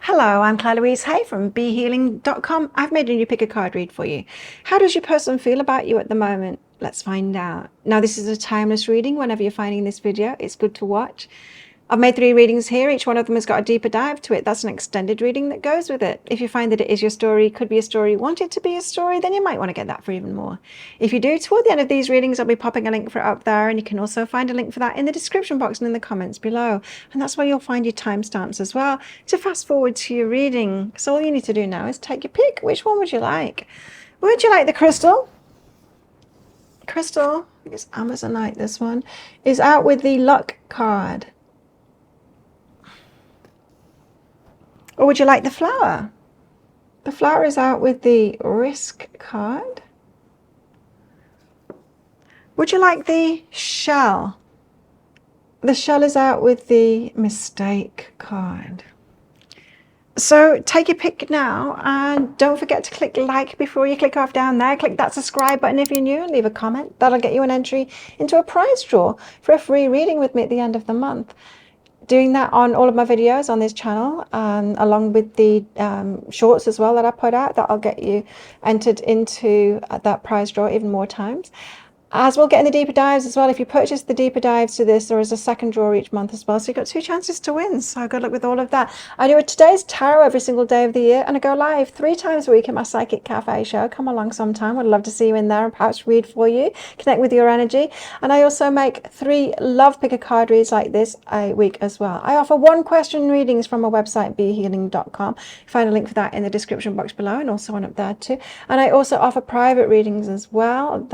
Hello, I'm Claire Louise Hay from BeHealing.com. I've made a new pick a card read for you. How does your person feel about you at the moment? Let's find out. Now, this is a timeless reading. Whenever you're finding this video, it's good to watch. I've made 3 readings here. Each one of them has got a deeper dive to it. That's an extended reading that goes with it. If you find that it is your story, could be a story, want it to be a story, then you might want to get that for even more. If you do, toward the end of these readings, I'll be popping a link for it up there, and you can also find a link for that in the description box and in the comments below. And that's where you'll find your timestamps as well to fast forward to your reading. So all you need to do now is take your pick. Which one would you like? Would you like the crystal? Crystal, it's Amazonite. This one is out with the luck card. Or would you like the flower? The flower is out with the risk card. Would you like the shell? The shell is out with the mistake card. So take your pick now, and don't forget to click like before you click off down there. Click that subscribe button if you're new and leave a comment. That'll get you an entry into a prize draw for a free reading with me at the end of the month. Doing that on all of my videos on this channel, along with the shorts as well that I put out, that'll get you entered into that prize draw even more times. As we'll get in the deeper dives as well. If you purchase the deeper dives to this, there is a second draw each month as well. So you've got 2 chances to win. So good luck with all of that. I do a today's tarot every single day of the year, and I go live 3 times a week at my Psychic Cafe show. Come along sometime. I'd love to see you in there and perhaps read for you, connect with your energy. And I also make 3 love picker card reads like this a week as well. I offer 1 question readings from my website, BeHealing.com. Find a link for that in the description box below, and also one up there too. And I also offer private readings as well.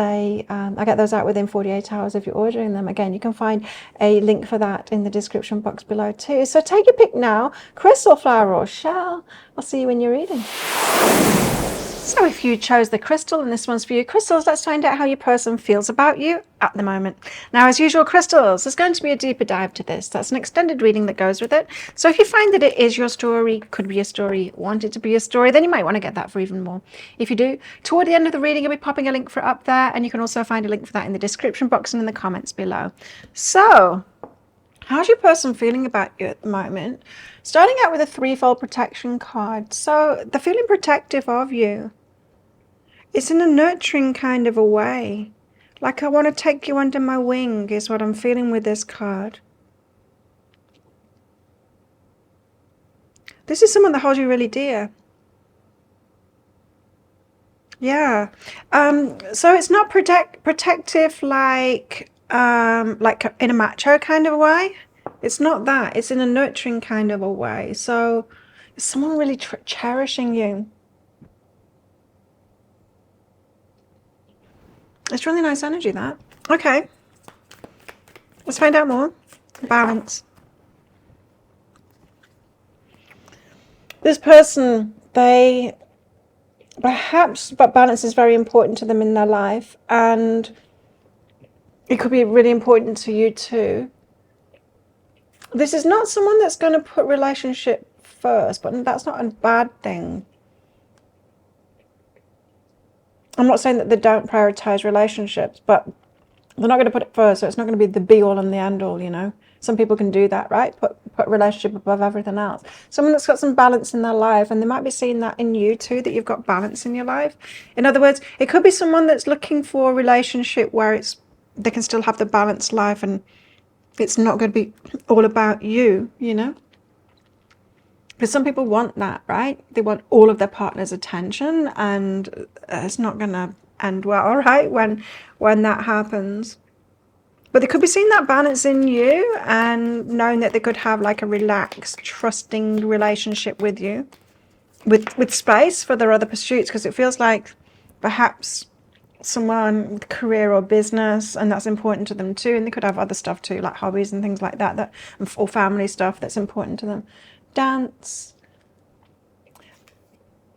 I get those out within 48 hours if you're ordering them. Again, you can find a link for that in the description box below too. So take your pick now, crystal, flower or shell. I'll see you in your reading. So if you chose the crystal, and this one's for you, crystals, let's find out how your person feels about you at the moment. Now, as usual, crystals, there's going to be a deeper dive to this. That's an extended reading that goes with it. So if you find that it is your story, could be a story, want it to be a story, then you might want to get that for even more. If you do, toward the end of the reading, I'll be popping a link for it up there, and you can also find a link for that in the description box and in the comments below. So how's your person feeling about you at the moment? Starting out with a 3-fold protection card. So they're feeling protective of you. It's in a nurturing kind of a way. Like, I want to take you under my wing is what I'm feeling with this card. This is someone that holds you really dear. Yeah. So it's not protective like in a macho kind of a way. It's not that. It's in a nurturing kind of a way. So it's someone really cherishing you. It's really nice energy, that. Okay. Let's find out more. Balance. This person, but balance is very important to them in their life, and it could be really important to you too. This is not someone that's going to put relationship first, but that's not a bad thing. I'm not saying that they don't prioritize relationships, but they're not going to put it first, so it's not going to be the be-all and the end-all, you know. Some people can do that, right? Put relationship above everything else. Someone that's got some balance in their life, and they might be seeing that in you too, that you've got balance in your life. In other words, it could be someone that's looking for a relationship where they can still have the balanced life, and it's not going to be all about you, you know. Because some people want that, right? They want all of their partner's attention, and it's not going to end well, right? When that happens. But they could be seeing that balance in you, and knowing that they could have like a relaxed, trusting relationship with you, with space for their other pursuits. Because it feels like perhaps someone with career or business, and that's important to them too. And they could have other stuff too, like hobbies and things like that, or family stuff that's important to them. Dance.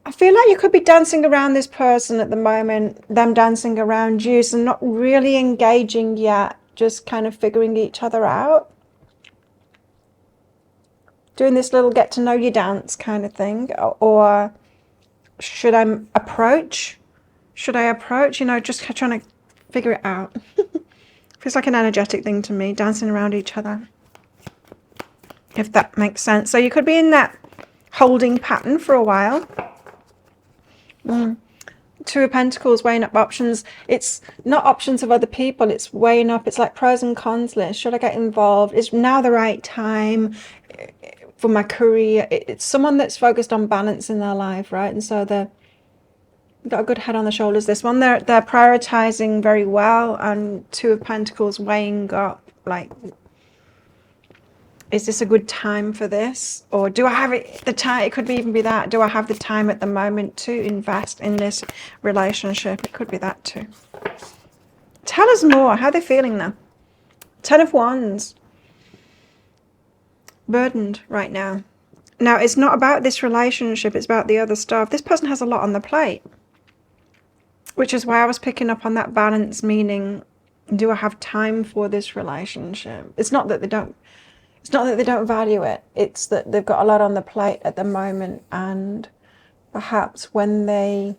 I feel like you could be dancing around this person at the moment, them dancing around you, so not really engaging yet, just kind of figuring each other out. Doing this little get to know you dance kind of thing. Or should I approach? You know, just trying to figure it out. Feels like an energetic thing to me, dancing around each other, if that makes sense. So you could be in that holding pattern for a while. Two of Pentacles, weighing up options. It's not options of other people, it's weighing up, it's like pros and cons list. Should I get involved? Is now the right time for my career? It's someone that's focused on balance in their life, right? And so they've got a good head on the shoulders. This one, they're prioritizing very well, and Two of Pentacles weighing up, like, is this a good time for this? Or do I have the time? It could even be that. Do I have the time at the moment to invest in this relationship? It could be that too. Tell us more. How are they feeling now? 10 of Wands. Burdened right now. Now, it's not about this relationship. It's about the other stuff. This person has a lot on the plate. Which is why I was picking up on that balance, meaning, do I have time for this relationship? It's not that they don't value it. It's that they've got a lot on the plate at the moment, and perhaps when they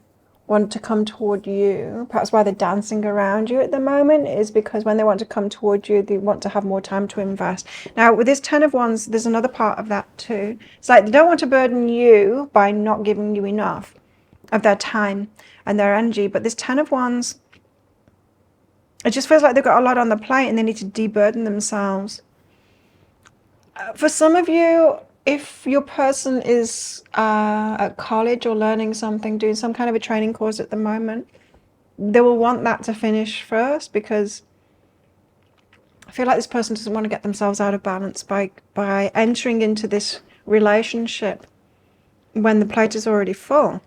want to come toward you, perhaps why they're dancing around you at the moment is because when they want to come toward you, they want to have more time to invest. Now, with this 10 of Wands, there's another part of that too. It's like they don't want to burden you by not giving you enough of their time and their energy. But this 10 of Wands, it just feels like they've got a lot on the plate and they need to deburden themselves. For some of you, if your person is at college or learning something, doing some kind of a training course at the moment, they will want that to finish first, because I feel like this person doesn't want to get themselves out of balance by entering into this relationship when the plate is already full.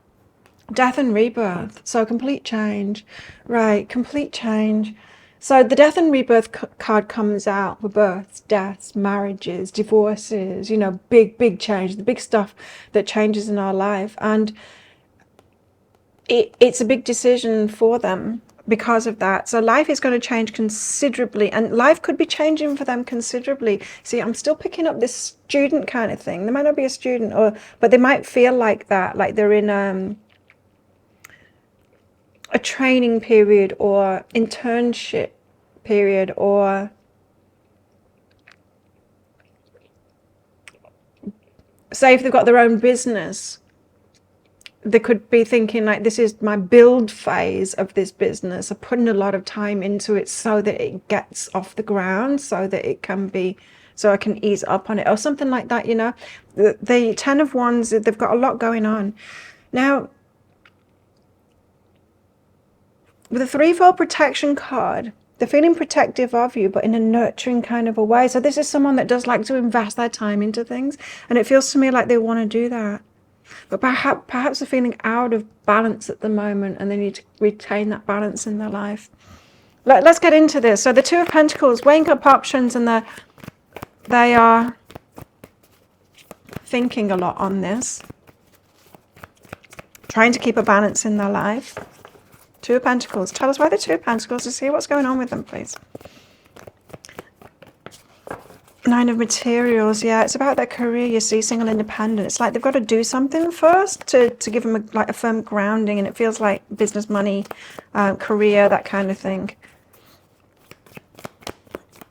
Death and rebirth. So complete change. Right, complete change. So the death and rebirth card comes out for births, deaths, marriages, divorces, you know, big change, the big stuff that changes in our life. And it's a big decision for them because of that. So life is going to change considerably, and life could be changing for them considerably. See, I'm still picking up this student kind of thing. They might not be a student, but they might feel like that, like they're in a training period or internship period, or say if they've got their own business, they could be thinking like, this is my build phase of this business. I'm putting a lot of time into it so that it gets off the ground, so that it can be, so I can ease up on it or something like that, you know. The 10 of Wands, they've got a lot going on. Now, with the threefold protection card, they're feeling protective of you, but in a nurturing kind of a way. So this is someone that does like to invest their time into things. And it feels to me like they want to do that. But perhaps they're feeling out of balance at the moment, and they need to retain that balance in their life. Let's get into this. So the Two of Pentacles, weighing up options, and they are thinking a lot on this. Trying to keep a balance in their life. Two of Pentacles. Tell us why the Two of Pentacles. Let's see what's going on with them, please. Nine of Materials. Yeah, it's about their career, you see, single independent. It's like they've got to do something first to give them a firm grounding, and it feels like business, money, career, that kind of thing.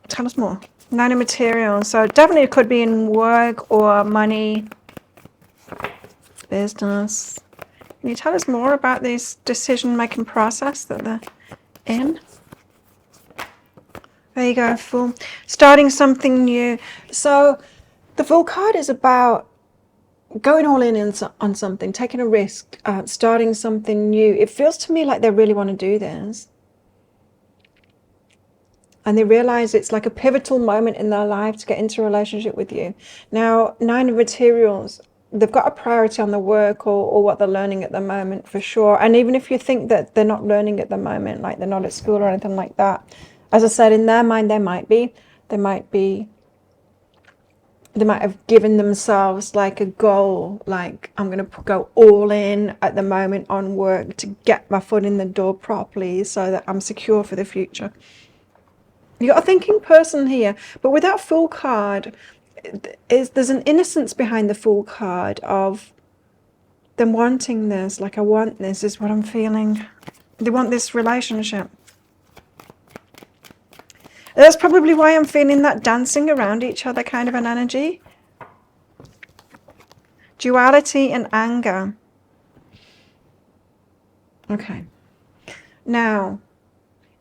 Tell us more. Nine of Materials. So definitely it could be in work or money, business. Can you tell us more about this decision-making process that they're in? There you go, Fool. Starting something new. So the Fool card is about going all in on something, taking a risk, starting something new. It feels to me like they really want to do this. And they realize it's like a pivotal moment in their life to get into a relationship with you. Now, Nine of Materials, they've got a priority on the work or what they're learning at the moment, for sure. And even if you think that they're not learning at the moment, like they're not at school or anything like that, as I said, in their mind, they might have given themselves like a goal, like I'm going to go all in at the moment on work to get my foot in the door properly so that I'm secure for the future. You got a thinking person here, but with that Fool card, there's an innocence behind the Fool card of them wanting this, like I want this, is what I'm feeling. They want this relationship. That's probably why I'm feeling that dancing around each other kind of an energy. Duality and anger. Okay. Now,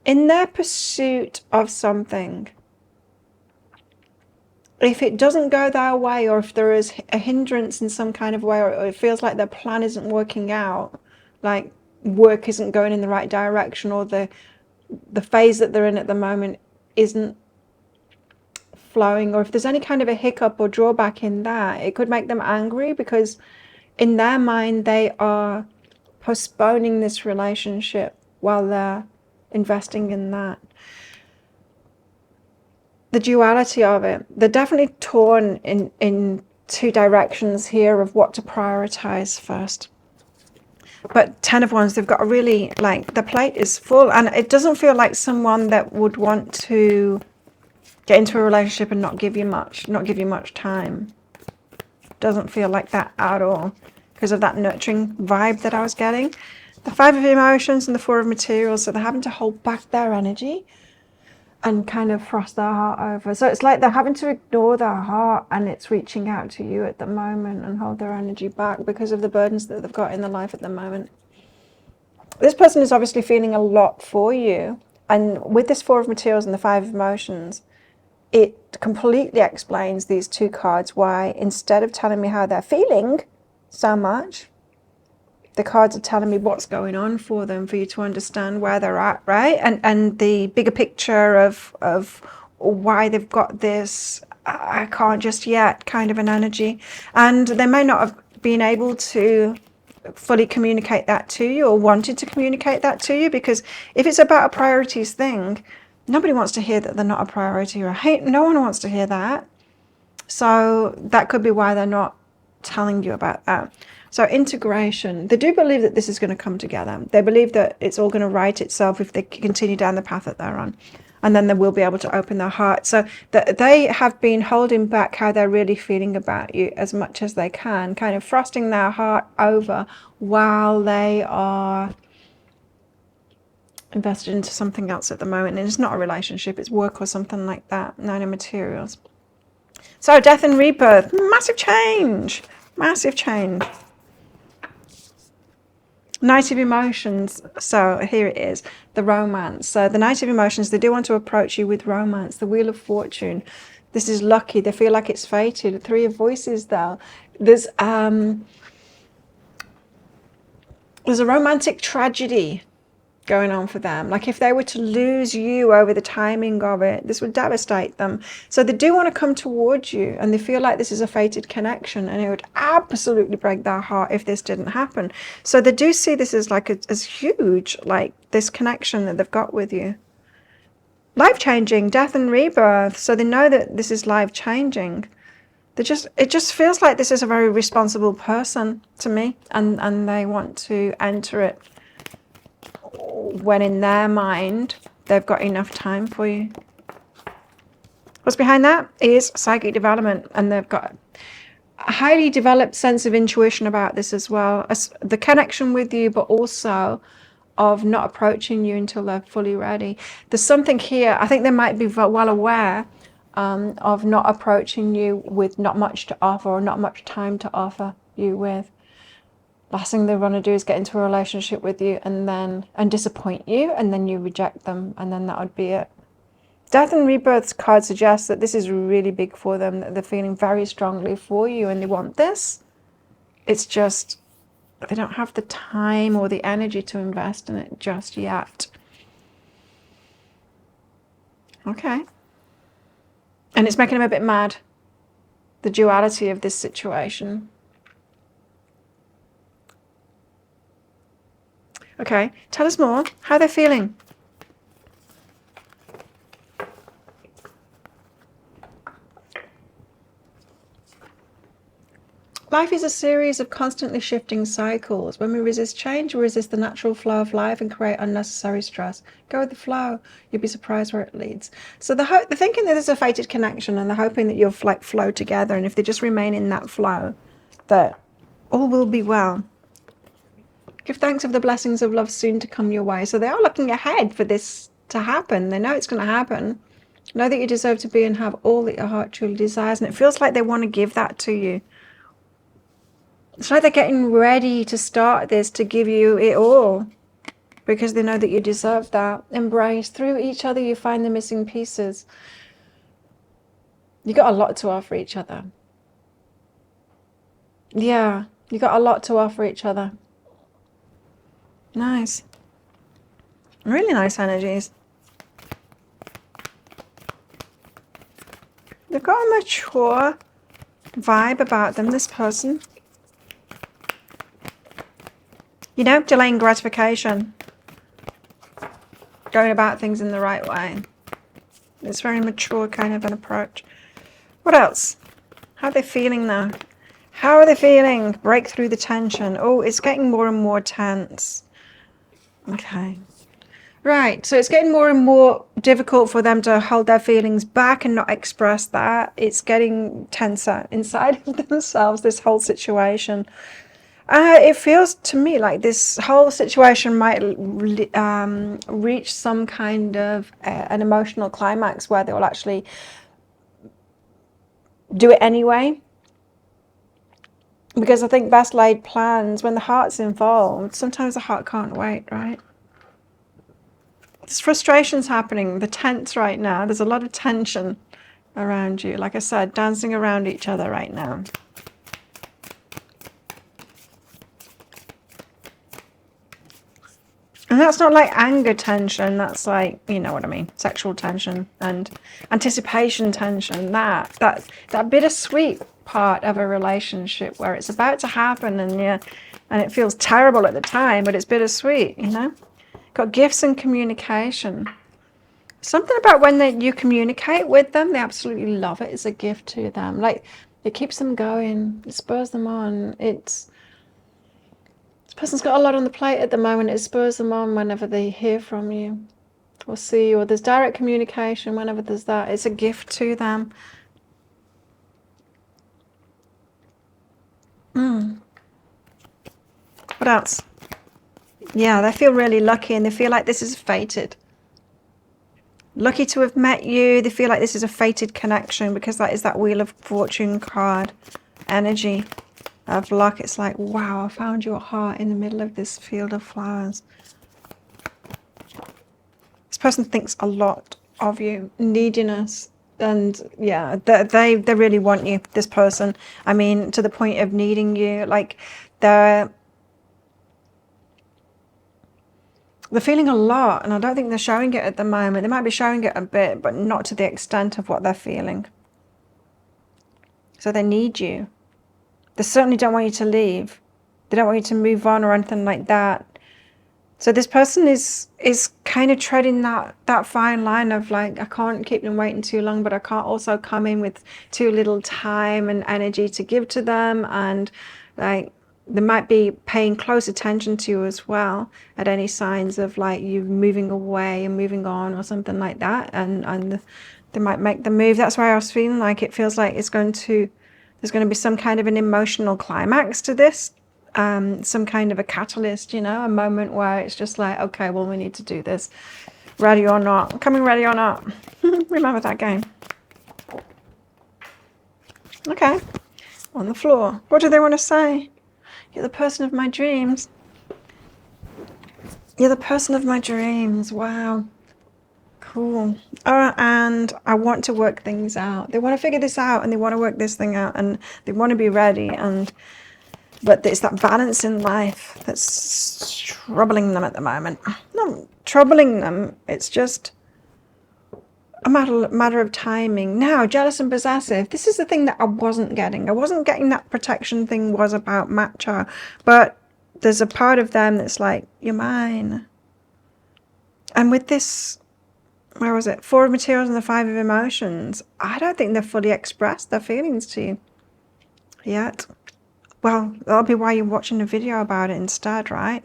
in their pursuit of something, if it doesn't go their way, or if there is a hindrance in some kind of way, or it feels like their plan isn't working out, like work isn't going in the right direction, or the phase that they're in at the moment isn't flowing, or if there's any kind of a hiccup or drawback in that, it could make them angry, because in their mind they are postponing this relationship while they're investing in that. The duality of it, they're definitely torn in two directions here of what to prioritize first. But 10 of Wands, they've got a really, like, the plate is full, and it doesn't feel like someone that would want to get into a relationship and not give you much time. Doesn't feel like that at all, because of that nurturing vibe that I was getting. The 5 of Emotions and the 4 of Materials, so they're having to hold back their energy and kind of frost their heart over. So it's like they're having to ignore their heart, and it's reaching out to you at the moment, and hold their energy back because of the burdens that they've got in their life at the moment. This person is obviously feeling a lot for you, and with this 4 of Materials and the 5 of Emotions, it completely explains, these 2 cards, why instead of telling me how they're feeling so much, the cards are telling me what's going on for them, for you to understand where they're at, right? And the bigger picture of why they've got this I can't just yet kind of an energy. And they may not have been able to fully communicate that to you, or wanted to communicate that to you, because if it's about a priorities thing, nobody wants to hear that they're not a priority, or no one wants to hear that. So that could be why they're not telling you about that. So integration, they do believe that this is going to come together. They believe that it's all going to right itself if they continue down the path that they're on. And then they will be able to open their heart. So that they have been holding back how they're really feeling about you as much as they can, kind of frosting their heart over while they are invested into something else at the moment. And it's not a relationship, it's work or something like that. 9 of Materials. So death and rebirth, massive change, massive change. Knight of Emotions, so here it is, the romance. So the Knight of Emotions, they do want to approach you with romance. The Wheel of Fortune, this is lucky. They feel like it's fated. 3 of Voices, though. There's a romantic tragedy going on for them. Like if they were to lose you over the timing of it, this would devastate them. So they do want to come towards you, and they feel like this is a fated connection, and it would absolutely break their heart if this didn't happen. So they do see this as like as huge, like this connection that they've got with you. Life-changing, death and rebirth. So they know that this is life-changing. It just feels like this is a very responsible person to me, and they want to enter it when in their mind they've got enough time for you. What's behind that is psychic development, and they've got a highly developed sense of intuition about this as well, as the connection with you, but also of not approaching you until they're fully ready. There's something here, I think they might be well aware of not approaching you with not much to offer, or not much time to offer you with. Last thing they want to do is get into a relationship with you and disappoint you, and then you reject them, and then that would be it. Death and Rebirth's card suggests that this is really big for them, that they're feeling very strongly for you and they want this. It's just they don't have the time or the energy to invest in it just yet. Okay. And it's making them a bit mad, the duality of this situation. Okay, tell us more. How they're feeling. Life is a series of constantly shifting cycles. When we resist change, we resist the natural flow of life and create unnecessary stress. Go with the flow. You'll be surprised where it leads. So they're thinking that there's a fated connection, and they're hoping that you'll like flow together. And if they just remain in that flow, that all will be well. Give thanks for the blessings of love soon to come your way. So they are looking ahead for this to happen. They know it's going to happen. Know that you deserve to be and have all that your heart truly desires. And it feels like they want to give that to you. It's like they're getting ready to start this, to give you it all, because they know that you deserve that. Embrace. Through each other, you find the missing pieces. You got a lot to offer each other. Yeah, you got a lot to offer each other. Nice. Really nice energies. They've got a mature vibe about them, this person. You know, delaying gratification. Going about things in the right way. It's very mature kind of an approach. What else? How are they feeling now? How are they feeling? Break through the tension. Oh, it's getting more and more tense. Okay. Right, so it's getting more and more difficult for them to hold their feelings back and not express that. It's getting tenser inside of themselves, this whole situation. It feels to me like this whole situation might reach some kind of an emotional climax where they will actually do it anyway. Because I think best laid plans, when the heart's involved, sometimes the heart can't wait, right? There's frustrations happening. The tense right now. There's a lot of tension around you. Like I said, dancing around each other right now. And that's not like anger tension. That's like, you know what I mean, sexual tension and anticipation tension. That bittersweet part of a relationship where it's about to happen and it feels terrible at the time, but it's bittersweet, you know. Got gifts and communication. Something about when you communicate with them, they absolutely love it. It's a gift to them. Like, it keeps them going. It spurs them on. This person's got a lot on the plate at the moment. It spurs them on whenever they hear from you or see you, or there's direct communication. Whenever there's that, it's a gift to them. What else? Yeah, they feel really lucky and they feel like this is fated. Lucky to have met you. They feel like this is a fated connection because that is that Wheel of Fortune card energy of luck. It's like, wow, I found your heart in the middle of this field of flowers. This person thinks a lot of you, neediness, and yeah, they really want you, this person. I mean, to the point of needing you. Like, they're feeling a lot, and I don't think they're showing it at the moment. They might be showing it a bit, but not to the extent of what they're feeling. So they need you. They certainly don't want you to leave. They don't want you to move on or anything like that. So this person is kind of treading that fine line of like, I can't keep them waiting too long, but I can't also come in with too little time and energy to give to them. And like, they might be paying close attention to you as well at any signs of like you moving away and moving on or something like that. And they might make the move. That's why I was feeling like it feels like there's going to be some kind of an emotional climax to this. Some kind of a catalyst, you know, a moment where it's just like, okay, well, we need to do this. Ready or not. Coming ready or not. Remember that game. Okay. On the floor. What do they want to say? You're the person of my dreams. You're the person of my dreams. Wow. Cool. And I want to work things out. They want to figure this out and they want to work this thing out and they want to be ready. But it's that balance in life that's troubling them at the moment. Not troubling them, it's just a matter of timing. Now, jealous and possessive. This is the thing that I wasn't getting. I wasn't getting that protection thing was about matcha. But there's a part of them that's like, you're mine. And with this, where was it? 4 of Materials and the 5 of Emotions. I don't think they've fully expressed their feelings to you yet. Well, that'll be why you're watching a video about it instead, right?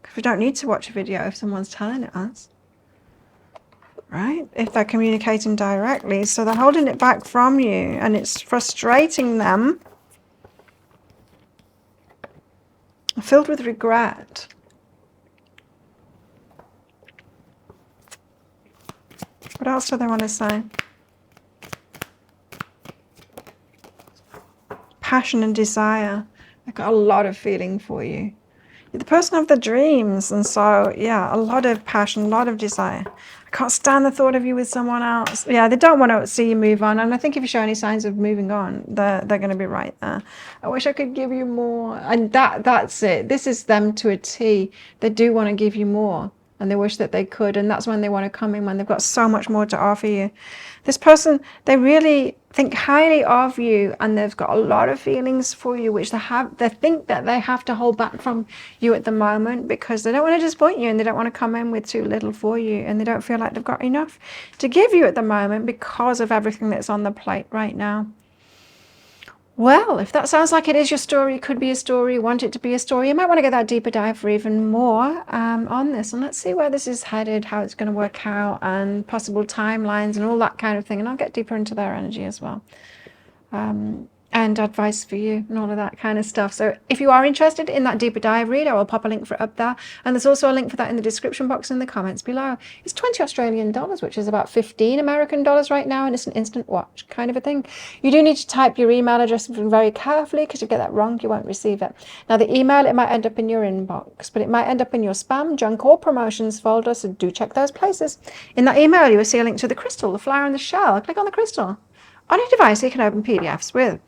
Because we don't need to watch a video if someone's telling it us, right? If they're communicating directly. So they're holding it back from you and it's frustrating them. Filled with regret. What else do they want to say? Passion and desire. I've got a lot of feeling for you. You're the person of the dreams. And so, yeah, a lot of passion, a lot of desire. I can't stand the thought of you with someone else. Yeah, they don't want to see you move on. And I think if you show any signs of moving on, they're going to be right there. I wish I could give you more. And that's it. This is them to a T. They do want to give you more. And they wish that they could. And that's when they want to come in, when they've got so much more to offer you. This person, they really think highly of you, and they've got a lot of feelings for you, which they think that they have to hold back from you at the moment, because they don't want to disappoint you, and they don't want to come in with too little for you, and they don't feel like they've got enough to give you at the moment because of everything that's on the plate right now. Well, if that sounds like it is your story, could be a story, want it to be a story, you might want to get that deeper dive for even more on this. And let's see where this is headed, how it's going to work out, and possible timelines and all that kind of thing. And I'll get deeper into their energy as well. And advice for you and all of that kind of stuff. So if you are interested in that deeper dive read, I will pop a link for it up there. And there's also a link for that in the description box in the comments below. It's 20 Australian dollars, which is about 15 American dollars right now. And it's an instant watch kind of a thing. You do need to type your email address very carefully, because if you get that wrong, you won't receive it. Now the email, it might end up in your inbox, but it might end up in your spam, junk, or promotions folder. So do check those places. In that email, you will see a link to the crystal, the flower, and the shell. Click on the crystal on your device so you can open PDFs with.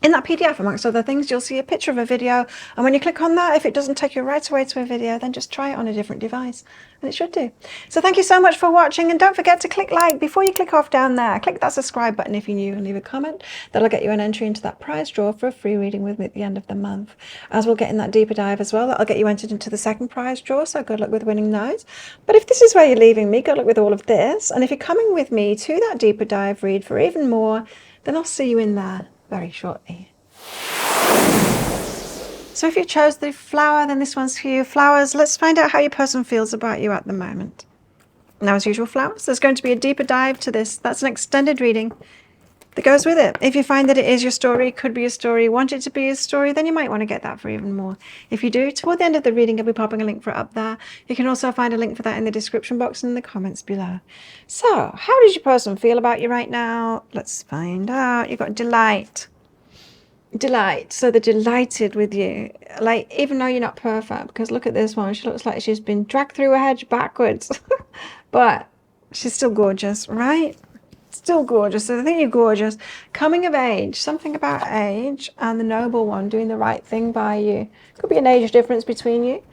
In that PDF, amongst other things, you'll see a picture of a video. And when you click on that, if it doesn't take you right away to a video, then just try it on a different device. And it should do. So thank you so much for watching. And don't forget to click like before you click off down there. Click that subscribe button if you're new and leave a comment. That'll get you an entry into that prize draw for a free reading with me at the end of the month. As we'll get in that deeper dive as well, that'll get you entered into the second prize draw. So good luck with winning those. But if this is where you're leaving me, good luck with all of this. And if you're coming with me to that deeper dive read for even more, then I'll see you in there very shortly. So if you chose the flower, then this one's for you. Flowers, let's find out how your person feels about you at the moment. Now, as usual, flowers, there's going to be a deeper dive to this. That's an extended reading that goes with it. If you find that it is your story, could be a story, want it to be a story, then you might want to get that for even more. If you do, toward the end of the reading, I'll be popping a link for it up there. You can also find a link for that in the description box and in the comments below. So, how does your person feel about you right now? Let's find out. You've got delight. Delight. So they're delighted with you, like, even though you're not perfect, because look at this one, she looks like she's been dragged through a hedge backwards but she's still gorgeous, right? Still gorgeous. So they think you're gorgeous. Coming of age, something about age, and the noble one doing the right thing by you. Could be an age difference between you,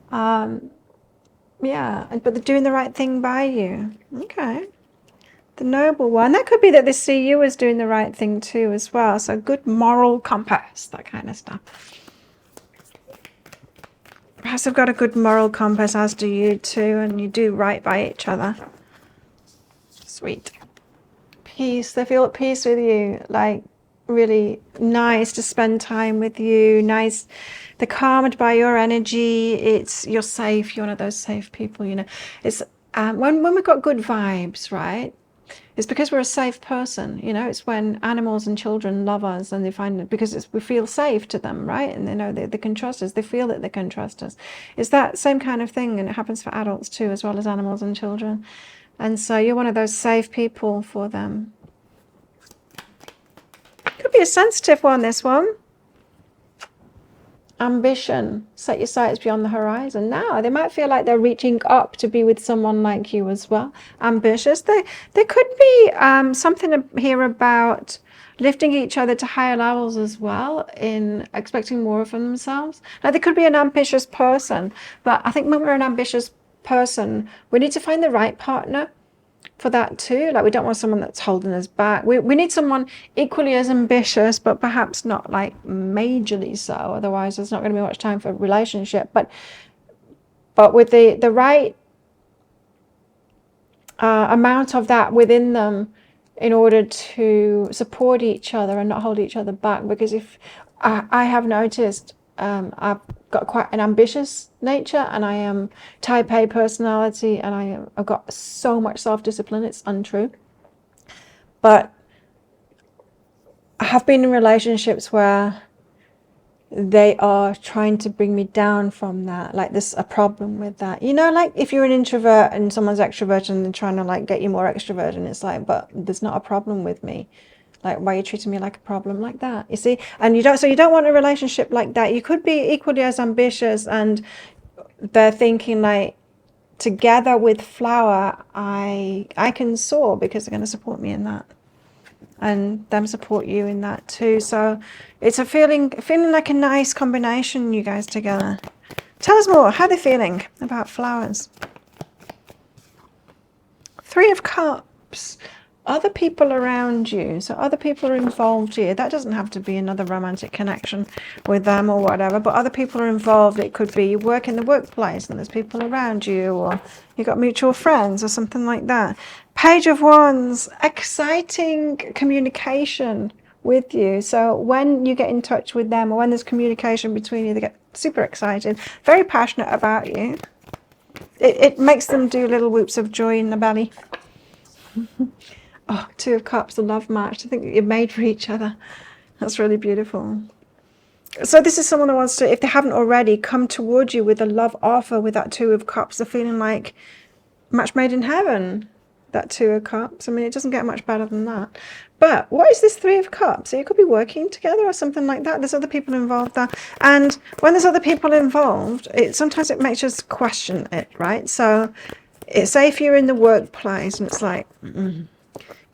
yeah, but they're doing the right thing by you. Okay. The noble one. That could be that they see you as doing the right thing too as well. So good moral compass, that kind of stuff. Perhaps they've got a good moral compass, as do you too, and you do right by each other. Sweet. Peace. They feel at peace with you. Like, really nice to spend time with you. Nice. They're calmed by your energy. You're safe. You're one of those safe people, you know. It's when we've got good vibes, right? It's because we're a safe person, you know. It's when animals and children love us, and they find it because we feel safe to them, right? And they know they can trust us. They feel that they can trust us. It's that same kind of thing, and it happens for adults too, as well as animals and children. And so you're one of those safe people for them. Could be a sensitive one, this one. Ambition. Set your sights beyond the horizon. Now they might feel like they're reaching up to be with someone like you as well. Ambitious. There could be something here about lifting each other to higher levels as well, in expecting more from themselves. Now they could be an ambitious person, but I think when we're an ambitious person, we need to find the right partner for that too. Like, we don't want someone that's holding us back. We need someone equally as ambitious, but perhaps not like majorly so. Otherwise there's not going to be much time for a relationship. But with the right amount of that within them, in order to support each other and not hold each other back. Because if I have noticed, I've got quite an ambitious nature, and I am type A personality, and I've got so much self-discipline, it's untrue. But I have been in relationships where they are trying to bring me down from that. Like, there's a problem with that, you know, like if you're an introvert and someone's extrovert and they're trying to like get you more extrovert, and it's like, but there's not a problem with me. Like, why are you treating me like a problem like that? You see? And you don't want a relationship like that. You could be equally as ambitious, and they're thinking like, together with flower, I can soar because they're going to support me in that, and them support you in that too. So it's a feeling like a nice combination, you guys together. Tell us more. How are they feeling about flowers? 3 of Cups. Other people around you, so other people are involved here. That doesn't have to be another romantic connection with them or whatever, but other people are involved. It could be you work in the workplace and there's people around you, or you've got mutual friends or something like that. Page of Wands, exciting communication with you. So when you get in touch with them, or when there's communication between you, they get super excited, very passionate about you. It makes them do little whoops of joy in the belly. Oh, 2 of Cups, the love match. I think you're made for each other. That's really beautiful. So this is someone who wants to, if they haven't already, come toward you with a love offer with that 2 of Cups. They're feeling like match made in heaven, that 2 of Cups. I mean, it doesn't get much better than that. But what is this 3 of Cups? So you could be working together or something like that. There's other people involved there. And when there's other people involved, sometimes it makes us question it, right? So say if you're in the workplace and it's like,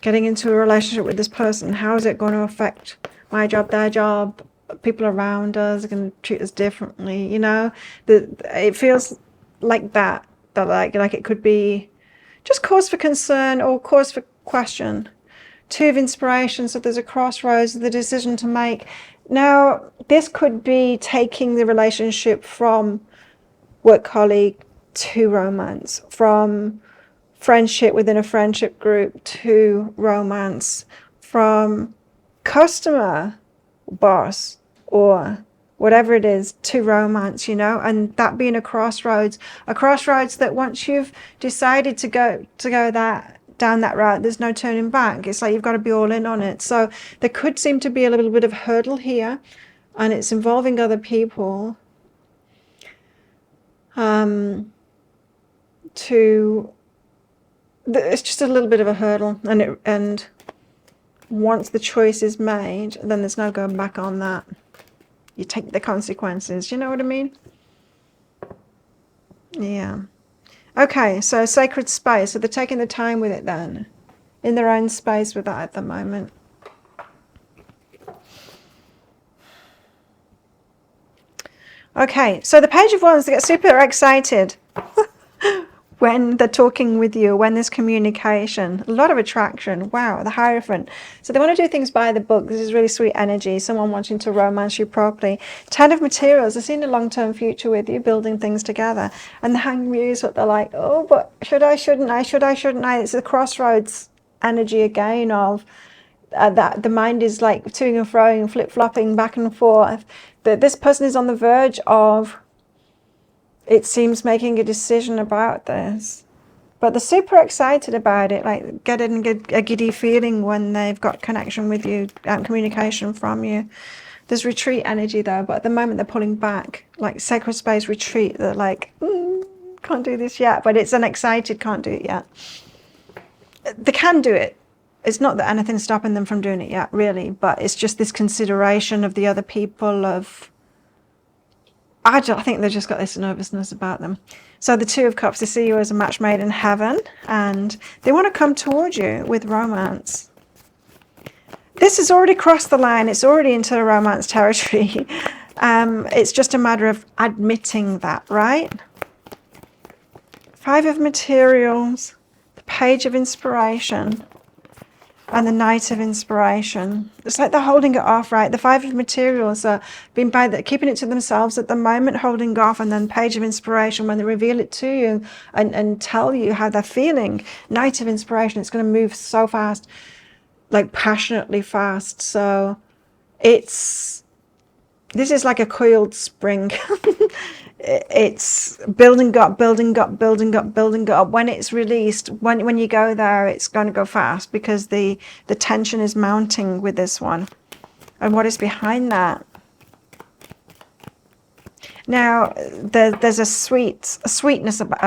getting into a relationship with this person, how is it going to affect my job, their job, people around us are going to treat us differently, you know? It feels like that like it could be just cause for concern or cause for question. 2 of Inspiration, so there's a crossroads, the decision to make. Now, this could be taking the relationship from work colleague to romance, from friendship within a friendship group to romance, from customer, boss, or whatever it is, to romance, you know, and that being a crossroads that once you've decided to go down that route, there's no turning back. It's like you've got to be all in on it. So there could seem to be a little bit of hurdle here, and it's involving other people. It's just a little bit of a hurdle, and once the choice is made, then there's no going back on that. You take the consequences. You know what I mean? Yeah. Okay, so sacred space. So they're taking the time with it then, in their own space with that at the moment. Okay, so the Page of Wands, they get super excited when they're talking with you, when there's communication, a lot of attraction. Wow, the Hierophant. So they want to do things by the book. This is really sweet energy, someone wanting to romance you properly. 10 of Materials, they're seeing a long-term future with you, building things together. And the Hanged Muse, what they're like, oh, but should I, shouldn't I, should I, shouldn't I? It's the crossroads energy again of that the mind is like toing and froing, flip-flopping back and forth. That this person is on the verge of, it seems, making a decision about this, but they're super excited about it, like getting a giddy feeling when they've got connection with you, communication from you. There's retreat energy though, but at the moment they're pulling back, like sacred space retreat. They're like, can't do this yet, but it's an excited can't do it yet. They can do it. It's not that anything's stopping them from doing it yet, really, but it's just this consideration of the other people, of I think they've just got this nervousness about them. So the 2 of Cups, they see you as a match made in heaven, and they want to come towards you with romance. This has already crossed the line. It's already into the romance territory. It's just a matter of admitting that, right? 5 of Materials, the Page of Inspiration, and the Knight of Inspiration. It's like they're holding it off, right? The 5 of Materials are being keeping it to themselves at the moment, holding off, and then Page of Inspiration, when they reveal it to you and tell you how they're feeling. Knight of Inspiration, it's going to move so fast, like passionately fast. So this is like a coiled spring. It's building up. When it's released, when you go there, it's going to go fast because the tension is mounting with this one. And what is behind that? Now, there's a sweetness about,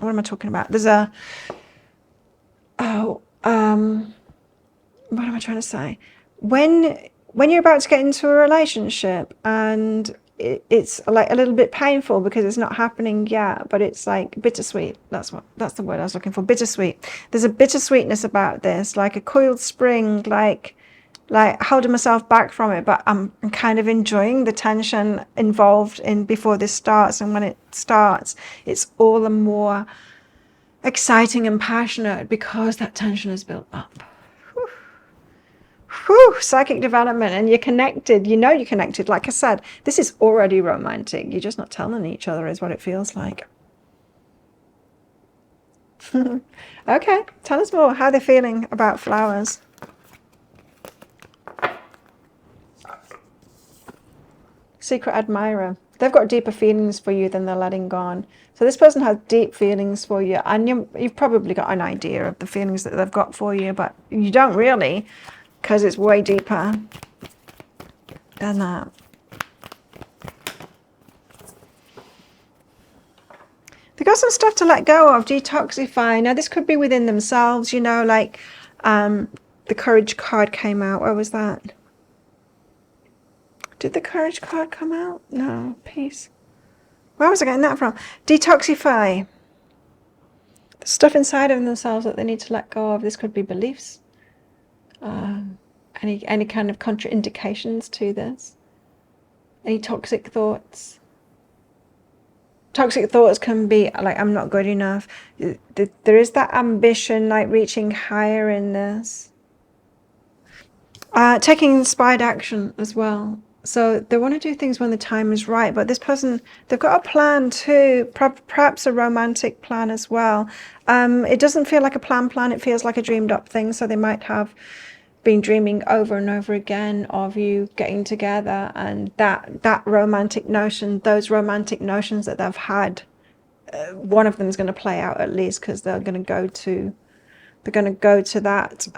what am I talking about? There's what am I trying to say? When you're about to get into a relationship and it's like a little bit painful because it's not happening yet, but it's like bittersweet. That's the word I was looking for. Bittersweet. There's a bittersweetness about this, like a coiled spring, like holding myself back from it, but I'm kind of enjoying the tension involved in before this starts. And when it starts, it's all the more exciting and passionate because that tension is built up. Whew, psychic development, and you're connected. You know you're connected. Like I said, this is already romantic. You're just not telling each other is what it feels like. Okay, tell us more how they're feeling about flowers. Secret admirer. They've got deeper feelings for you than they're letting on. So this person has deep feelings for you, and you've probably got an idea of the feelings that they've got for you, but you don't really, because it's way deeper than that. They've got some stuff to let go of, detoxify. Now, this could be within themselves, you know, like the Courage card came out. Where was that? Did the Courage card come out? No, Peace. Where was I getting that from? Detoxify. The stuff inside of themselves that they need to let go of. This could be beliefs. Any kind of contraindications to this. Any toxic thoughts. Toxic thoughts can be like, I'm not good enough. There is that ambition, like reaching higher in this. Taking inspired action as well. So they want to do things when the time is right. But this person, they've got a plan too, perhaps a romantic plan as well. It doesn't feel like a plan. It feels like a dreamed up thing. So they might have been dreaming over and over again of you getting together, and that romantic notion, those romantic notions that they've had, one of them is going to play out at least, because they're going to go to that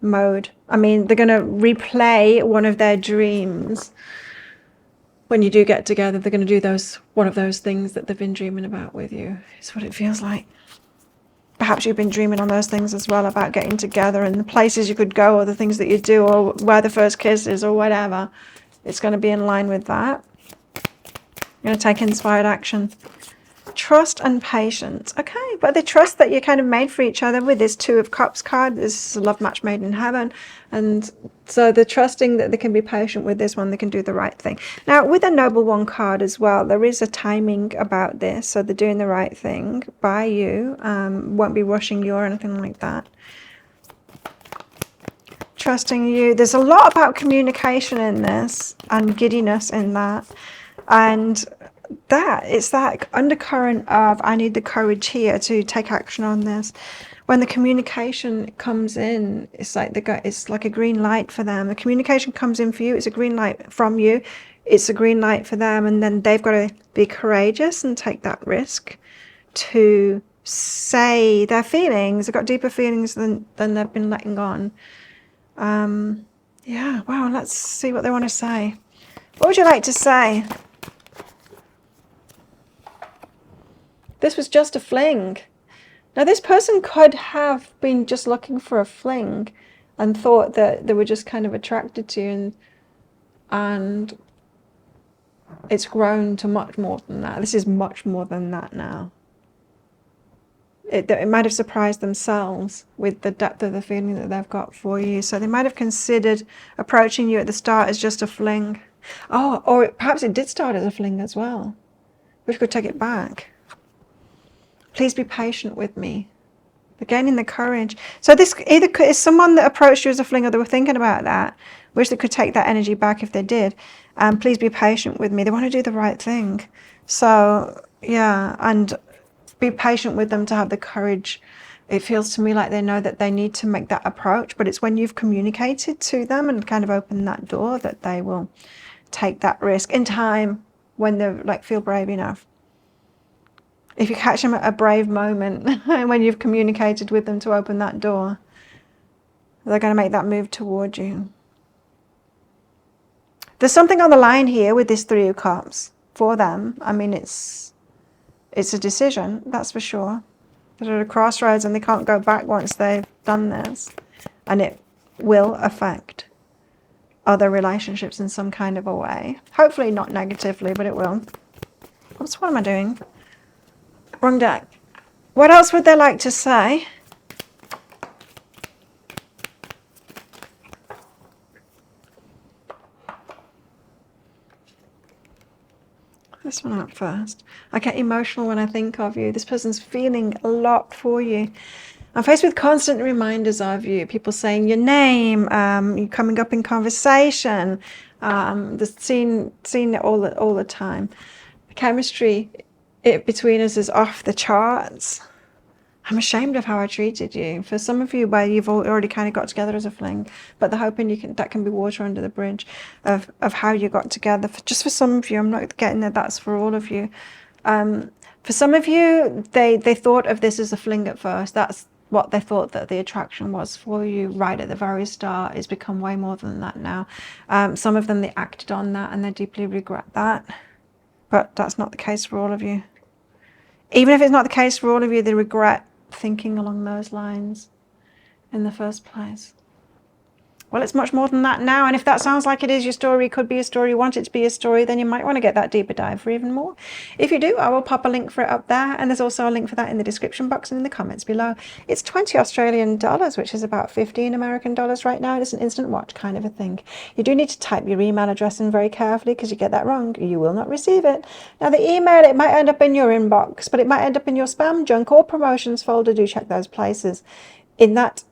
mode. I mean, they're going to replay one of their dreams. When you do get together, they're going to do one of those things that they've been dreaming about with you. It's what it feels like. Perhaps you've been dreaming on those things as well, about getting together and the places you could go, or the things that you do, or where the first kiss is, or whatever. It's going to be in line with that. You're going to take inspired action. Trust and patience. Okay, but the trust that you're kind of made for each other with this Two of Cups card. This is a love match made in heaven. And so the trusting that they can be patient with this one, they can do the right thing. Now, with a Noble One card as well, there is a timing about this. So they're doing the right thing by you. Won't be rushing you or anything like that. Trusting you. There's a lot about communication in this, and giddiness in that. And it's that undercurrent of, I need the courage here to take action on this. When the communication comes in, it's like a green light for them. The communication comes in for you, it's a green light from you, it's a green light for them, and then they've got to be courageous and take that risk to say their feelings. They've got deeper feelings than they've been letting on. Yeah, wow, let's see what they want to say. What would you like to say? This was just a fling. Now, this person could have been just looking for a fling and thought that they were just kind of attracted to you, and it's grown to much more than that. This is much more than that now. It might have surprised themselves with the depth of the feeling that they've got for you. So they might have considered approaching you at the start as just a fling. Oh, or perhaps it did start as a fling as well. We could take it back. Please be patient with me. They're gaining the courage. So this either is someone that approached you as a fling, or they were thinking about that. Wish they could take that energy back if they did. Please be patient with me. They want to do the right thing. So, yeah, and be patient with them to have the courage. It feels to me like they know that they need to make that approach, but it's when you've communicated to them and kind of opened that door that they will take that risk in time, when they feel brave enough. If you catch them at a brave moment, when you've communicated with them to open that door, they're going to make that move toward you. There's something on the line here with this Three of Cups for them. I mean, it's a decision, that's for sure. They're at a crossroads and they can't go back once they've done this. and it will affect other relationships in some kind of a way. Hopefully not negatively, but it will. Oops, what am I doing? Wrong deck. What else would they like to say? This one out first. I get emotional when I think of you. This person's feeling a lot for you. I'm faced with constant reminders of you. People saying your name, you coming up in conversation, seeing it all the time. The chemistry between us is off the charts. I'm ashamed of how I treated you. For some of you, where you've already kind of got together as a fling, but they're hoping that can be water under the bridge of how you got together. Just for some of you, I'm not getting that that's for all of you. For some of you, they thought of this as a fling at first. That's what they thought that the attraction was for you right at the very start. It's become way more than that now. Some of them, they acted on that and they deeply regret that. But that's not the case for all of you. Even if it's not the case for all of you, they regret thinking along those lines in the first place. Well, it's much more than that now, and if that sounds like it is your story, could be a story, want it to be a story, then you might want to get that deeper dive for even more. If you do, I will pop a link for it up there, and there's also a link for that in the description box and in the comments below. It's 20 Australian dollars, which is about 15 American dollars right now. It's an instant watch kind of a thing. You do need to type your email address in very carefully, because you get that wrong, you will not receive it. Now, the email, it might end up in your inbox, but it might end up in your spam, junk, or promotions folder. Do check those places. In that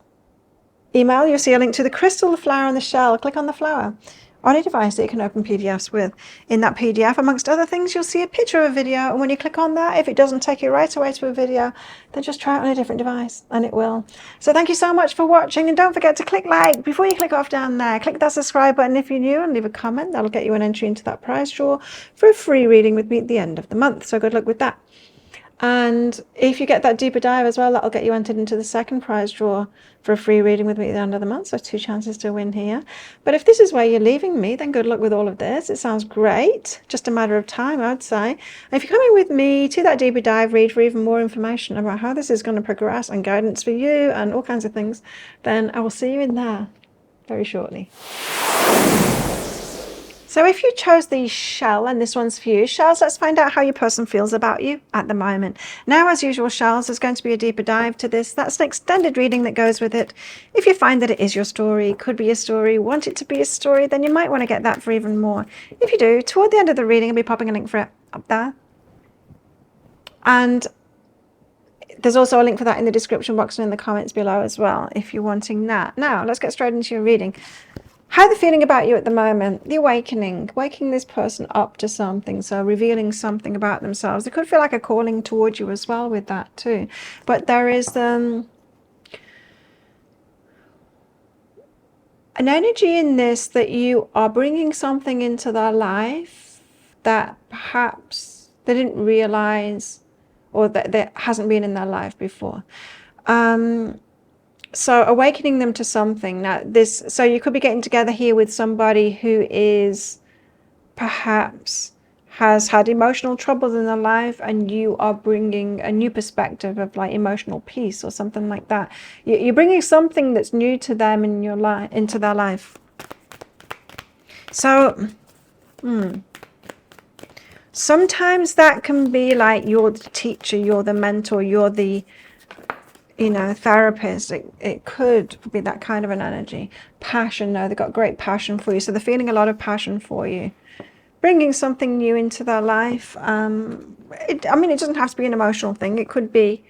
email, you'll see a link to the crystal, the flower, and the shell. Click on the flower on a device that you can open PDFs with. In that PDF, amongst other things, you'll see a picture of a video, and when you click on that, if it doesn't take you right away to a video, then just try it on a different device, and it will. So thank you so much for watching, and don't forget to click like before you click off down there. Click that subscribe button if you're new, and leave a comment. That'll get you an entry into that prize draw for a free reading with me at the end of the month, so good luck with that. And if you get that deeper dive as well, that'll get you entered into the second prize draw for a free reading with me at the end of the month. So 2 chances to win here. But if this is where you're leaving me, then good luck with all of this. It sounds great. Just a matter of time, I'd say. And if you're coming with me to that deeper dive read for even more information about how this is going to progress and guidance for you and all kinds of things, then I will see you in there very shortly. So if you chose the shell, and this one's for you, shells, let's find out how your person feels about you at the moment. Now, as usual, shells, there's going to be a deeper dive to this. That's an extended reading that goes with it. If you find that it is your story, could be a story, want it to be a story, then you might want to get that for even more. If you do, toward the end of the reading, I'll be popping a link for it up there. And there's also a link for that in the description box and in the comments below as well, if you're wanting that. Now, let's get straight into your reading. How they're feeling about you at the moment, the awakening, waking this person up to something, so revealing something about themselves. It could feel like a calling towards you as well with that too. But there is an energy in this that you are bringing something into their life that perhaps they didn't realize, or that hasn't been in their life before. So awakening them to something. Now so you could be getting together here with somebody who is perhaps has had emotional troubles in their life, and you are bringing a new perspective of like emotional peace or something like that. You're bringing something that's new to them in your life, into their life. So sometimes that can be like you're the teacher, you're the mentor, you're the therapist. It could be that kind of an energy. Passion, no, they've got great passion for you. So they're feeling a lot of passion for you. Bringing something new into their life. It doesn't have to be an emotional thing. It could be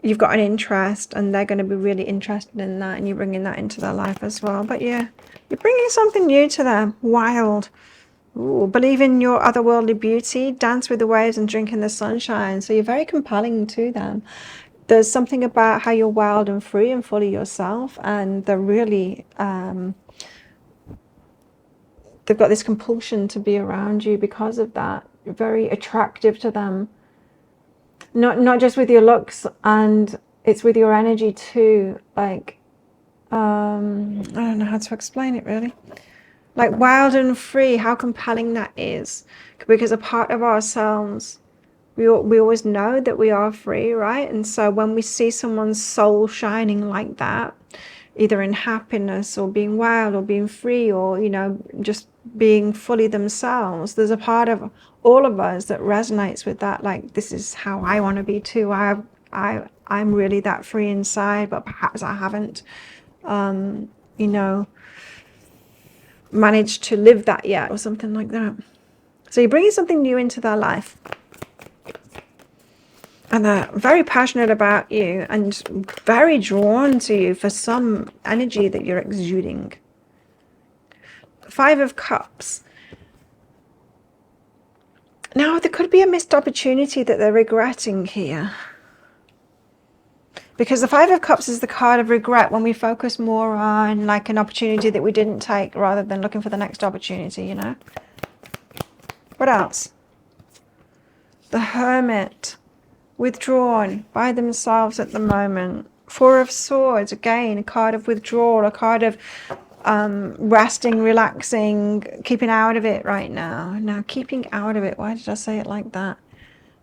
you've got an interest and they're going to be really interested in that, and you're bringing that into their life as well. But yeah, you're bringing something new to them. Wild. Ooh, believe in your otherworldly beauty. Dance with the waves and drink in the sunshine. So you're very compelling to them. There's something about how you're wild and free and full of yourself, and they're really, they've got this compulsion to be around you because of that. You're very attractive to them, not just with your looks, and it's with your energy too. Like, I don't know how to explain it really. Like wild and free, how compelling that is, because a part of ourselves, we always know that we are free, right? And so when we see someone's soul shining like that, either in happiness or being wild or being free or, you know, just being fully themselves. There's a part of all of us that resonates with that, like, this is how I want to be too. I'm really that free inside, but perhaps I haven't, you know, managed to live that yet, or something like that. So you're bringing something new into their life, and they're very passionate about you and very drawn to you for some energy that you're exuding. 5 of Cups. Now, there could be a missed opportunity that they're regretting here. Because the 5 of Cups is the card of regret, when we focus more on like an opportunity that we didn't take rather than looking for the next opportunity, you know. What else? The Hermit. Withdrawn by themselves at the moment. 4 of Swords, again, a card of withdrawal, a card of resting, relaxing, keeping out of it right now. Now, keeping out of it. Why did I say it like that?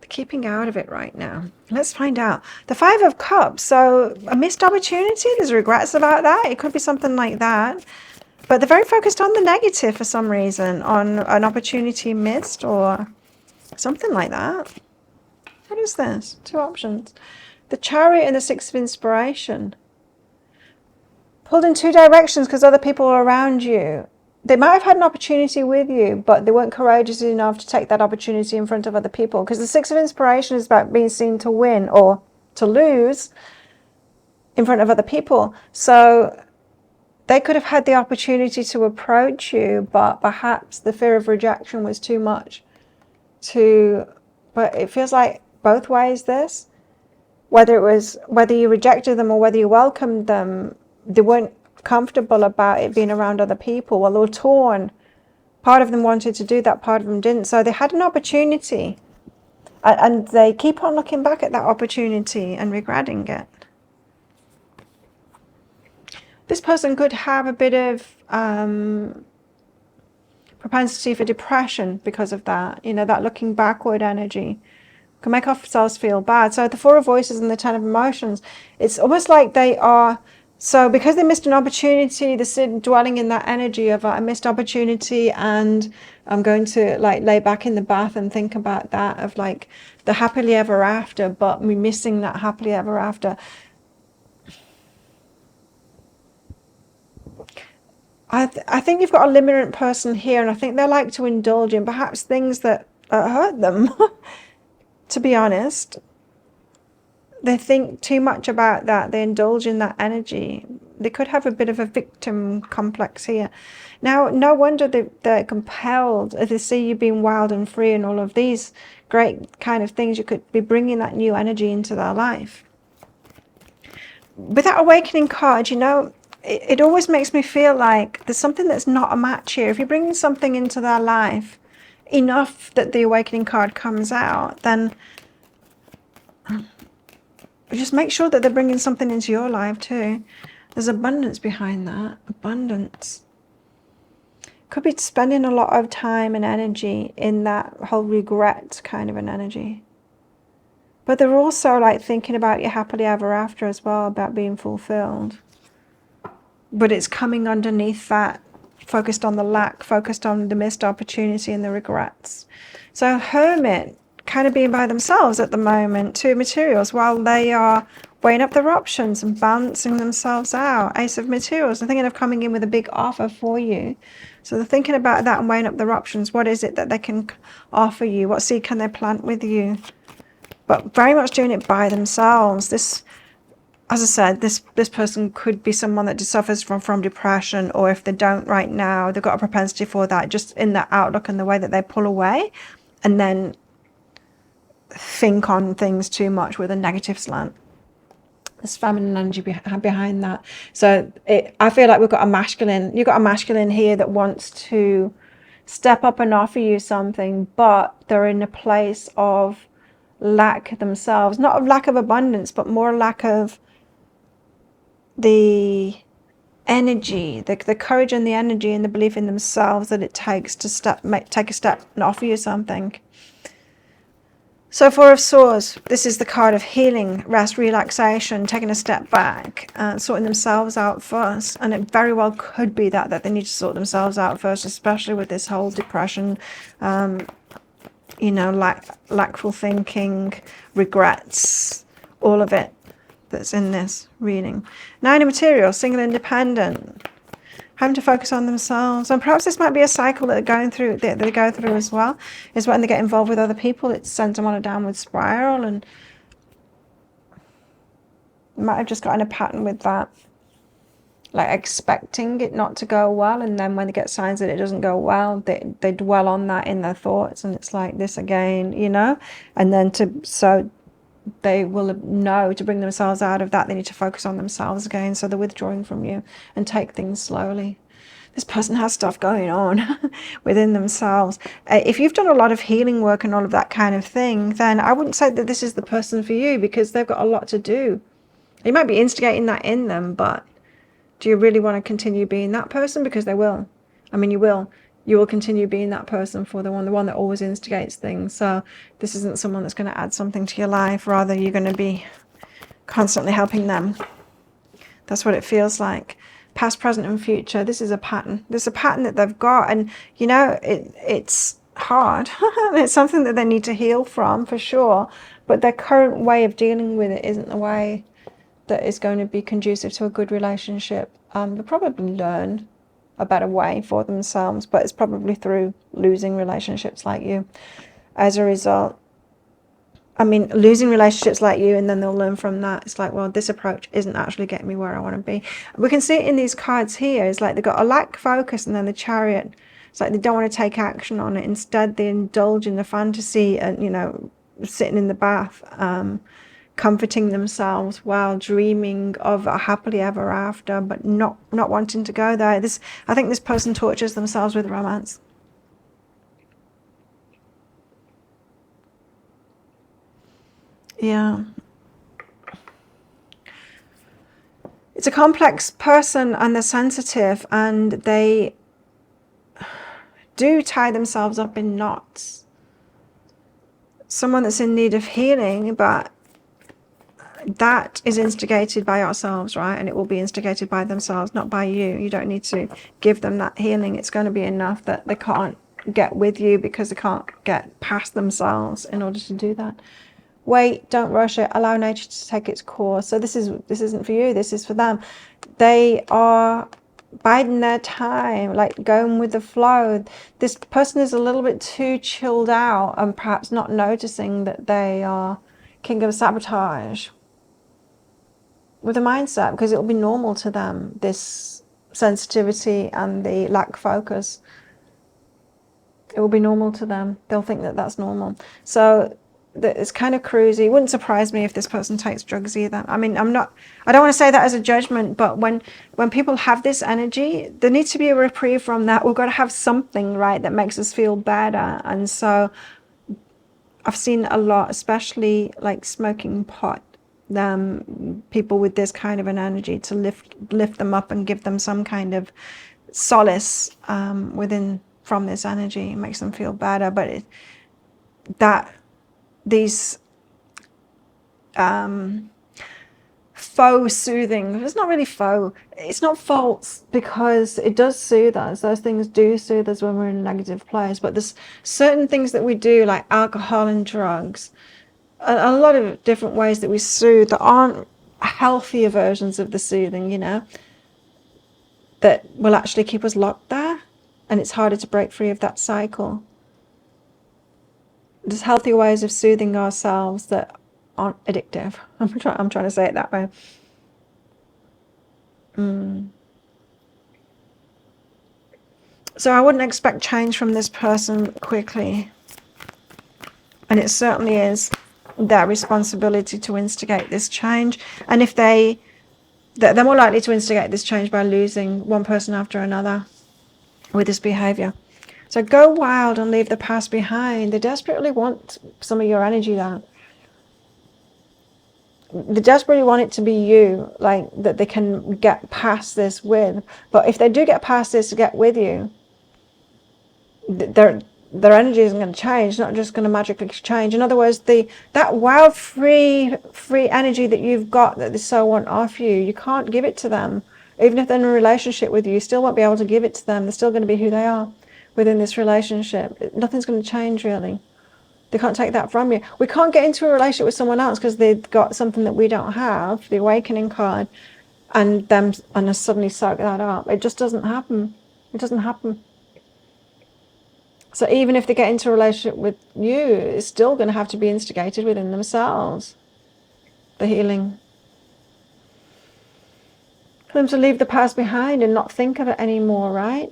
The keeping out of it right now. Let's find out. The 5 of Cups. So a missed opportunity. There's regrets about that. It could be something like that. But they're very focused on the negative for some reason, on an opportunity missed or something like that. What is this? 2 options. The Chariot and the 6 of Inspiration. Pulled in 2 directions because other people are around you. They might have had an opportunity with you, but they weren't courageous enough to take that opportunity in front of other people. Because the 6 of Inspiration is about being seen to win or to lose in front of other people. So they could have had the opportunity to approach you, but perhaps the fear of rejection was too much. But it feels like both ways this. Whether you rejected them or whether you welcomed them, they weren't comfortable about it being around other people. Well, they were torn. Part of them wanted to do that, part of them didn't. So they had an opportunity, and they keep on looking back at that opportunity and regretting it. This person could have a bit of propensity for depression because of that. You know, that looking backward energy can make ourselves feel bad. So the 4 of Voices and the 10 of Emotions, it's almost like they are, so because they missed an opportunity, they're dwelling in that energy of a missed opportunity, and I'm going to like lay back in the bath and think about that, of like the happily ever after, but me missing that happily ever after. I think you've got a limited person here, and I think they like to indulge in perhaps things that hurt them. To be honest, they think too much about that. They indulge in that energy. They could have a bit of a victim complex here. Now, no wonder they're compelled, as they see you being wild and free and all of these great kind of things. You could be bringing that new energy into their life. With that Awakening card, you know, it always makes me feel like there's something that's not a match here. If you're bringing something into their life enough that the Awakening card comes out, then just make sure that they're bringing something into your life too. There's abundance behind that. Abundance. Could be spending a lot of time and energy in that whole regret kind of an energy. But they're also like thinking about your happily ever after as well, about being fulfilled. But it's coming underneath that, focused on the lack, focused on the missed opportunity and the regrets. So Hermit, kind of being by themselves at the moment, 2 materials, while they are weighing up their options and balancing themselves out. Ace of Materials, they're thinking of coming in with a big offer for you. So they're thinking about that and weighing up their options. What is it that they can offer you? What seed can they plant with you? But very much doing it by themselves. This, as I said, this person could be someone that suffers from depression, or if they don't right now, they've got a propensity for that, just in their outlook and the way that they pull away and then think on things too much with a negative slant. There's feminine energy behind that. So I feel like you've got a masculine here that wants to step up and offer you something, but they're in a place of lack themselves, not of lack of abundance, but more lack of the energy, the courage and the energy and the belief in themselves that it takes to take a step and offer you something. So Four of Swords, this is the card of healing, rest, relaxation, taking a step back, sorting themselves out first. And it very well could be that they need to sort themselves out first, especially with this whole depression, you know, lackful thinking, regrets, all of it that's in this reading. Nine of Materials, single, independent, having to focus on themselves. And perhaps this might be a cycle that they go through as well, is when they get involved with other people, it sends them on a downward spiral, and you might have just got in a pattern with that, like expecting it not to go well, and then when they get signs that it doesn't go well, they dwell on that in their thoughts, and it's like this again, you know. And then so they will know to bring themselves out of that, they need to focus on themselves again. So they're withdrawing from you and take things slowly. This person has stuff going on within themselves. If you've done a lot of healing work and all of that kind of thing, then I wouldn't say that this is the person for you, because they've got a lot to do. You might be instigating that in them, but do you really want to continue being that person? Because they will. I mean, you will continue being that person for the one that always instigates things. So this isn't someone that's going to add something to your life. Rather, you're going to be constantly helping them. That's what it feels like. Past, present, and future. This is a pattern. There's a pattern that they've got, and you know, it's hard. It's something that they need to heal from, for sure. But their current way of dealing with it isn't the way that is going to be conducive to a good relationship. They'll probably learn a better way for themselves, but it's probably through losing relationships like you. As a result, I mean, losing relationships like you, and then they'll learn from that. It's like, well, this approach isn't actually getting me where I want to be. We can see it in these cards here. It's like they've got a lack focus, and then the Chariot. It's like they don't want to take action on it. Instead, they indulge in the fantasy and, you know, sitting in the bath, comforting themselves while dreaming of a happily ever after, but not wanting to go there. I think this person tortures themselves with romance. Yeah. It's a complex person, and they're sensitive, and they do tie themselves up in knots. Someone that's in need of healing, but that is instigated by ourselves, right? And it will be instigated by themselves, not by you. You don't need to give them that healing. It's going to be enough that they can't get with you because they can't get past themselves in order to do that. Wait, don't rush it. Allow nature to take its course. So this isn't for you. This is for them. They are biding their time, like going with the flow. This person is a little bit too chilled out, and perhaps not noticing that they are king of sabotage with a mindset, because it will be normal to them, this sensitivity and the lack of focus. It will be normal to them. They'll think that that's normal. So it's kind of cruisy. It wouldn't surprise me if this person takes drugs either. I mean, I don't want to say that as a judgment, but when people have this energy, there needs to be a reprieve from that. We've got to have something, right, that makes us feel better. And so I've seen a lot, especially like smoking pot, people with this kind of an energy, to lift them up and give them some kind of solace from this energy. It makes them feel better. But these faux soothing, it's not really faux, it's not false, because it does soothe us. Those things do soothe us when we're in a negative place. But there's certain things that we do, like alcohol and drugs, a lot of different ways that we soothe that aren't healthier versions of the soothing, you know, that will actually keep us locked there, and it's harder to break free of that cycle. There's healthier ways of soothing ourselves that aren't addictive. I'm trying to say it that way. So I wouldn't expect change from this person quickly, and it certainly is their responsibility to instigate this change. And if they're more likely to instigate this change by losing one person after another with this behavior. So go wild and leave the past behind. They desperately want some of your energy there. They desperately want it to be you, like that they can get past this with. But if they do get past this to get with you, they're their energy isn't going to change, not just going to magically change. In other words, that wild free energy that you've got that the soul want off you, you can't give it to them. Even if they're in a relationship with you, you still won't be able to give it to them. They're still going to be who they are within this relationship. Nothing's going to change, really. They can't take that from you. We can't get into a relationship with someone else because they've got something that we don't have, the awakening card, and suddenly soak that up. It just doesn't happen. It doesn't happen. So even if they get into a relationship with you, it's still going to have to be instigated within themselves. The healing. For them to leave the past behind and not think of it anymore, right?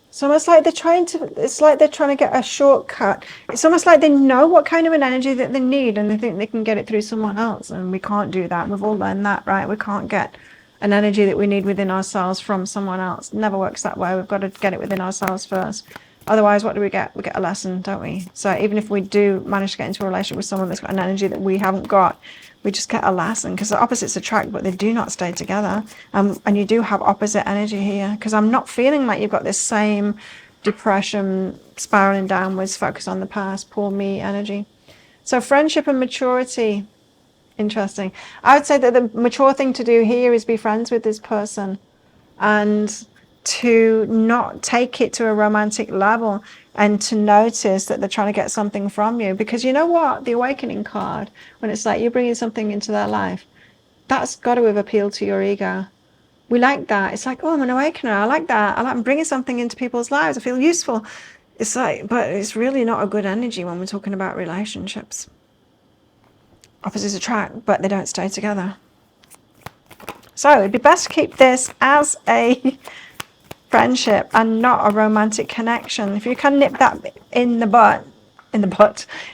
It's almost like they're trying to get a shortcut. It's almost like they know what kind of an energy that they need and they think they can get it through someone else. And we can't do that. We've all learned that, right? We can't get an energy that we need within ourselves from someone else. It never works that way. We've got to get it within ourselves first. Otherwise, what do we get? We get a lesson, don't we? So even if we do manage to get into a relationship with someone that's got an energy that we haven't got, we just get a lesson, because the opposites attract, but they do not stay together. And you do have opposite energy here, because I'm not feeling like you've got this same depression, spiraling downwards, focus on the past, poor me energy. So friendship and maturity, interesting. I would say that the mature thing to do here is be friends with this person and to not take it to a romantic level, and to notice that they're trying to get something from you. Because you know what? The awakening card, when it's like you're bringing something into their life, that's got to have appealed to your ego. We like that. It's like, oh, I'm an awakener. I like that. I'm bringing something into people's lives. I feel useful. It's like, but it's really not a good energy when we're talking about relationships. Opposites attract, but they don't stay together. So it'd be best to keep this as a friendship and not a romantic connection. If you can nip that in the butt,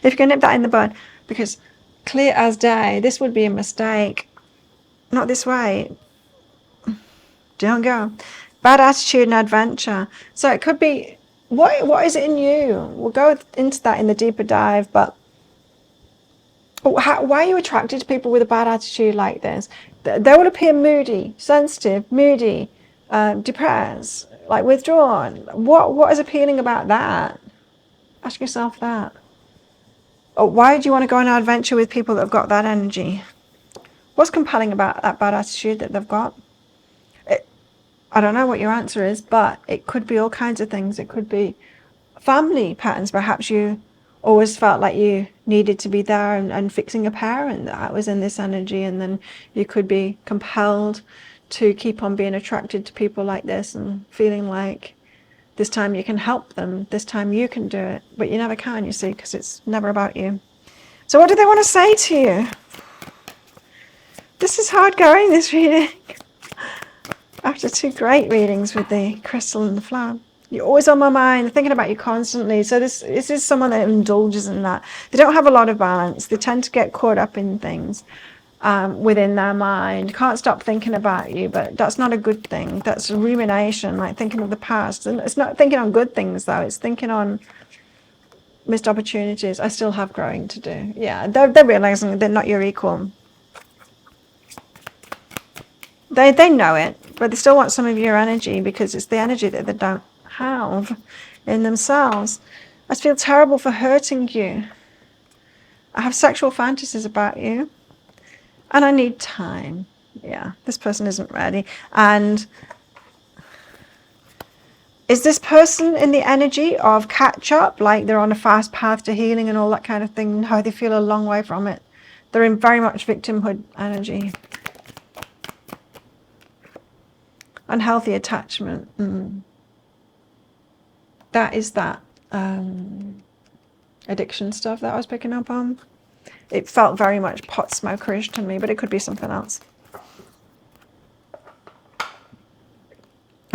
if you can nip that in the bud, because clear as day, this would be a mistake. Not this way. Don't go. Bad attitude and adventure. So it could be, what is it in you? We'll go into that in the deeper dive, but why are you attracted to people with a bad attitude like this? They will appear moody, sensitive, depressed, like withdrawn. What is appealing about that? Ask yourself that. Or why do you want to go on an adventure with people that have got that energy? What's compelling about that bad attitude that they've got? I don't know what your answer is, but it could be all kinds of things. It could be family patterns. Perhaps you always felt like you needed to be there and fixing a parent that was in this energy, and then you could be compelled to keep on being attracted to people like this and feeling like this time you can help them, this time you can do it, but you never can, you see, because it's never about you. So what do they want to say to you? This is hard going, this reading. After two great readings with the crystal and the flower. You're always on my mind, they're thinking about you constantly. So this is someone that indulges in that. They don't have a lot of balance. They tend to get caught up in things within their mind. Can't stop thinking about you, but that's not a good thing. That's a rumination, like thinking of the past. And it's not thinking on good things, though. It's thinking on missed opportunities. I still have growing to do. Yeah, they're realizing they're not your equal. They know it, but they still want some of your energy because it's the energy that they don't have in themselves. I feel terrible for hurting you. I have sexual fantasies about you, and I need time. Yeah, this person isn't ready. And is this person in the energy of catch up, like they're on a fast path to healing and all that kind of thing? No, they feel a long way from it. They're in very much victimhood energy. Unhealthy attachment. That is that addiction stuff that I was picking up on. It felt very much pot smokerish to me, but it could be something else.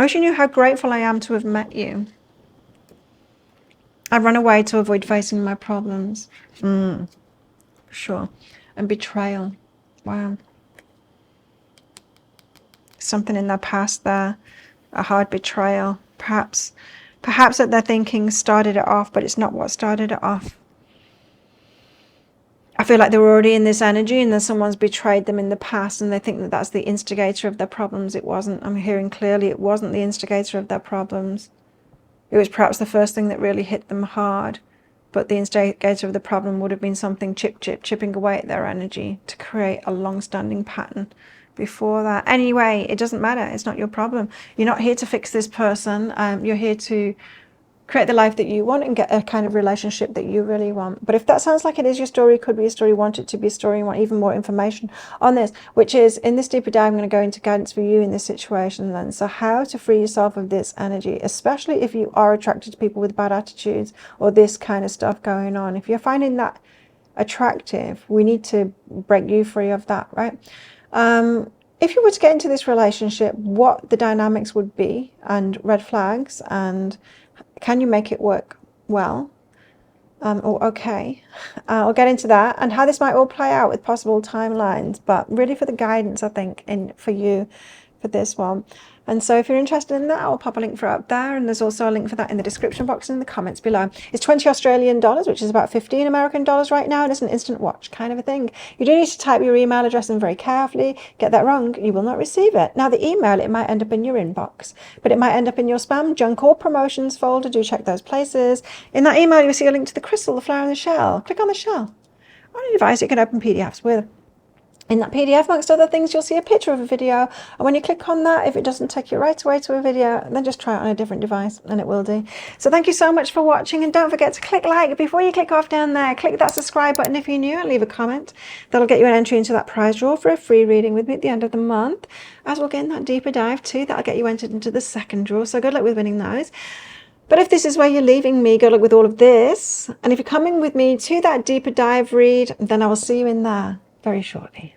I wish you knew how grateful I am to have met you. I run away to avoid facing my problems. Sure. And betrayal. Wow. Something in their past there, a hard betrayal. Perhaps that their thinking started it off, but it's not what started it off. I feel like they were already in this energy and then someone's betrayed them in the past and they think that that's the instigator of their problems. It wasn't. I'm hearing clearly it wasn't the instigator of their problems. It was perhaps the first thing that really hit them hard, but the instigator of the problem would have been something chipping away at their energy to create a long-standing pattern before that. Anyway, it doesn't matter. It's not your problem. You're not here to fix this person. You're here to create the life that you want and get a kind of relationship that you really want. But if that sounds like it is your story, could be a story, want it to be a story, and want even more information on this, which is in this deeper dive, I'm going to go into guidance for you in this situation then. So how to free yourself of this energy, especially if you are attracted to people with bad attitudes or this kind of stuff going on. If you're finding that attractive, we need to break you free of that, right? If you were to get into this relationship, what the dynamics would be and red flags, and can you make it work well or okay? I'll get into that and how this might all play out with possible timelines, but really for the guidance, I think, for you for this one. And so if you're interested in that, I'll pop a link for it up there, and there's also a link for that in the description box and in the comments below. It's 20 Australian dollars, which is about 15 American dollars right now, and it's an instant watch kind of a thing. You do need to type your email address in very carefully. Get that wrong, you will not receive it. Now the email, it might end up in your inbox, but it might end up in your spam, junk or promotions folder. Do check those places. In that email, you'll see a link to the crystal, the flower and the shell. Click on the shell. On a device you can open PDFs with. In that PDF, amongst other things, you'll see a picture of a video. And when you click on that, if it doesn't take you right away to a video, then just try it on a different device and it will do. So thank you so much for watching. And don't forget to click like before you click off down there. Click that subscribe button if you're new and leave a comment. That'll get you an entry into that prize draw for a free reading with me at the end of the month. As we'll get in that deeper dive too, that'll get you entered into the second draw. So good luck with winning those. But if this is where you're leaving me, good luck with all of this. And if you're coming with me to that deeper dive read, then I will see you in there very shortly.